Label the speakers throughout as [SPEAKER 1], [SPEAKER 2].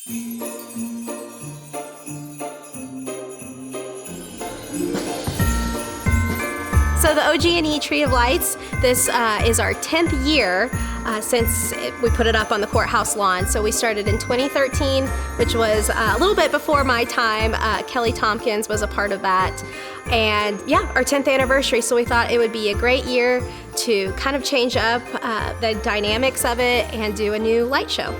[SPEAKER 1] So the OG&E Tree of Lights, this is our 10th year since we put it up on the courthouse lawn. So we started in 2013, which was a little bit before my time. Kelly Tompkins was a part of that. And yeah, our 10th anniversary. So we thought it would be a great year to kind of change up the dynamics of it and do a new light show.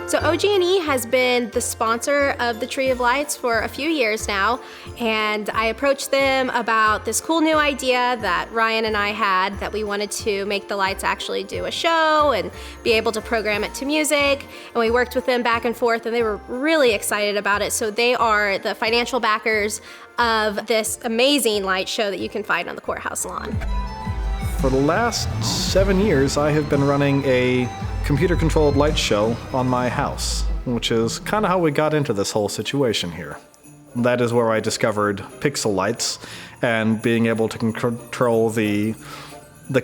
[SPEAKER 1] So OG&E has been the sponsor of the Tree of Lights for a few years now, and I approached them about this cool new idea that Ryan and I had, that we wanted to make the lights actually do a show and be able to program it to music, and we worked with them back and forth, and they were really excited about it. So they are the financial backers of this amazing light show that you can find on the courthouse lawn.
[SPEAKER 2] For the last 7 years, I have been running a computer-controlled light show on my house, which is kind of how we got into this whole situation here. That is where I discovered pixel lights and being able to control the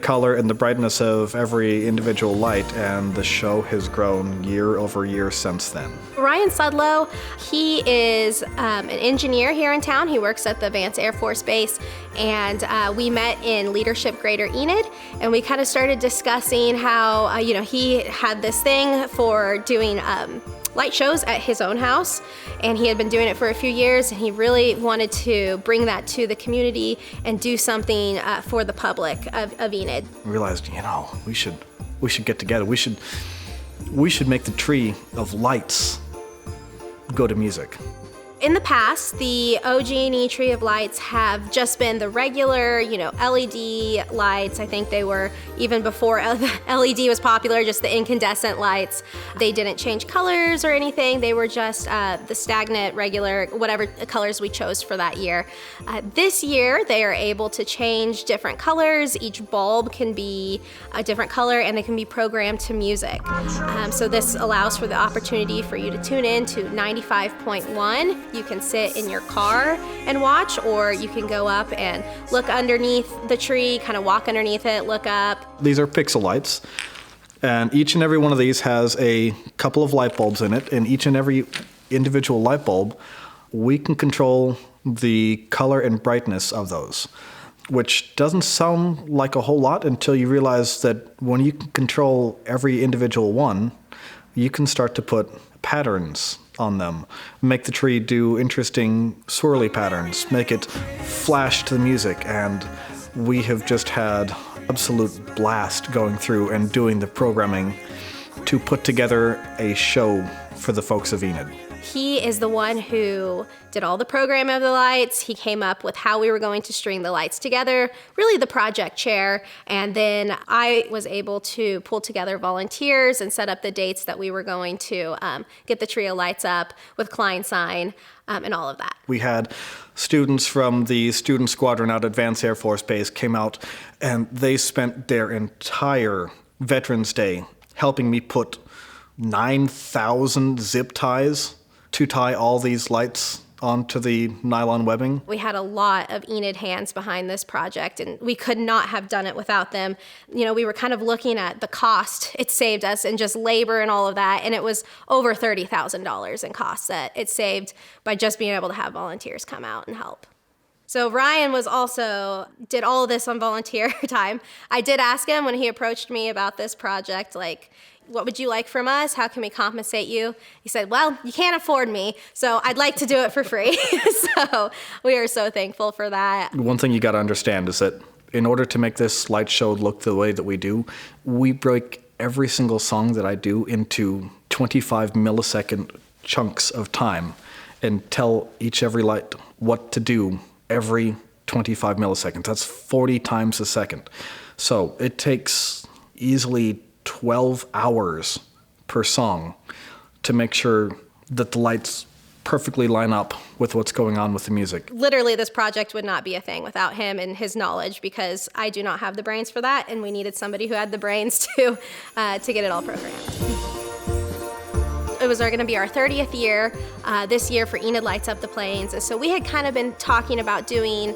[SPEAKER 2] color and the brightness of every individual light, and the show has grown year over year since then.
[SPEAKER 1] Ryan Sudlow, he is an engineer here in town. He works at the Vance Air Force Base, and we met in Leadership Greater Enid, and we kind of started discussing how he had this thing for doing light shows at his own house, and he had been doing it for a few years, and he really wanted to bring that to the community and do something for the public of Enid.
[SPEAKER 2] I realized, we should get together. We should make the Tree of Lights go to music.
[SPEAKER 1] In the past, the OG&E Tree of Lights have just been the regular, LED lights. I think they were, even before LED was popular, just the incandescent lights. They didn't change colors or anything. They were just the stagnant, regular, whatever colors we chose for that year. This year, they are able to change different colors. Each bulb can be a different color, and they can be programmed to music. So this allows for the opportunity for you to tune in to 95.1. You can sit in your car and watch, or you can go up and look underneath the tree, kind of walk underneath it, look up.
[SPEAKER 2] These are pixel lights, and each and every one of these has a couple of light bulbs in it, and each and every individual light bulb, we can control the color and brightness of those, which doesn't sound like a whole lot until you realize that when you can control every individual one, you can start to put patterns on them, make the tree do interesting swirly patterns, make it flash to the music, and we have just had absolute blast going through and doing the programming to put together a show for the folks of Enid.
[SPEAKER 1] He is the one who did all the programming of the lights. He came up with how we were going to string the lights together, really the project chair. And then I was able to pull together volunteers and set up the dates that we were going to get the Tree of Lights up with Klein sign and all of that.
[SPEAKER 2] We had students from the student squadron out at Vance Air Force Base came out, and they spent their entire Veterans Day helping me put 9,000 zip ties to tie all these lights onto the nylon webbing.
[SPEAKER 1] We had a lot of Enid hands behind this project, and we could not have done it without them. We were kind of looking at the cost it saved us and just labor and all of that, and it was over $30,000 in costs that it saved by just being able to have volunteers come out and help. So Ryan did all of this on volunteer time. I did ask him when he approached me about this project, what would you like from us? How can we compensate you? He said, well, you can't afford me, so I'd like to do it for free. So we are so thankful for that.
[SPEAKER 2] One thing you got to understand is that in order to make this light show look the way that we do, we break every single song that I do into 25 millisecond chunks of time and tell every light what to do every 25 milliseconds. That's 40 times a second. So it takes easily 12 hours per song to make sure that the lights perfectly line up with what's going on with the music.
[SPEAKER 1] Literally, this project would not be a thing without him and his knowledge, because I do not have the brains for that, and we needed somebody who had the brains to get it all programmed. It was going to be our 30th year this year for Enid Lights Up the Plains. And so we had kind of been talking about doing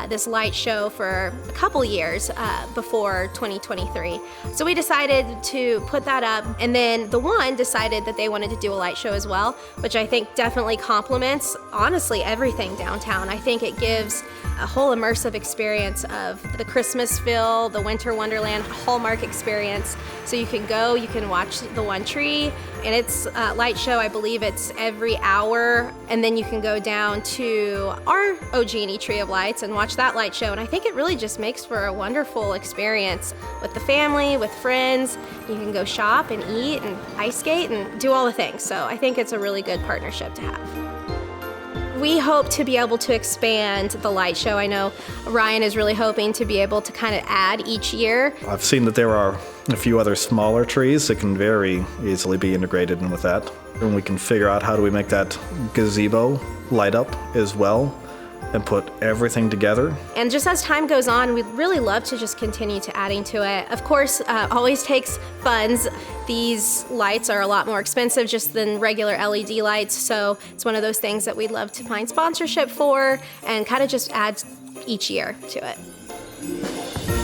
[SPEAKER 1] this light show for a couple years before 2023. So we decided to put that up, and then the One decided that they wanted to do a light show as well, which I think definitely complements, honestly, everything downtown. I think it gives a whole immersive experience of the Christmas feel, the Winter Wonderland Hallmark experience. So you can go, you can watch the One Tree, and it's a light show, I believe it's every hour, and then you can go down to our OG&E Tree of Lights and watch that light show. And I think it really just makes for a wonderful experience with the family, with friends. You can go shop and eat and ice skate and do all the things. So I think it's a really good partnership to have. We hope to be able to expand the light show. I know Ryan is really hoping to be able to kind of add each year.
[SPEAKER 2] I've seen that there are a few other smaller trees that can very easily be integrated in with that. And we can figure out how do we make that gazebo light up as well and put everything together.
[SPEAKER 1] And just as time goes on, we'd really love to just continue to adding to it. Of course, always takes funds. These lights are a lot more expensive just than regular LED lights, so it's one of those things that we'd love to find sponsorship for and kind of just add each year to it.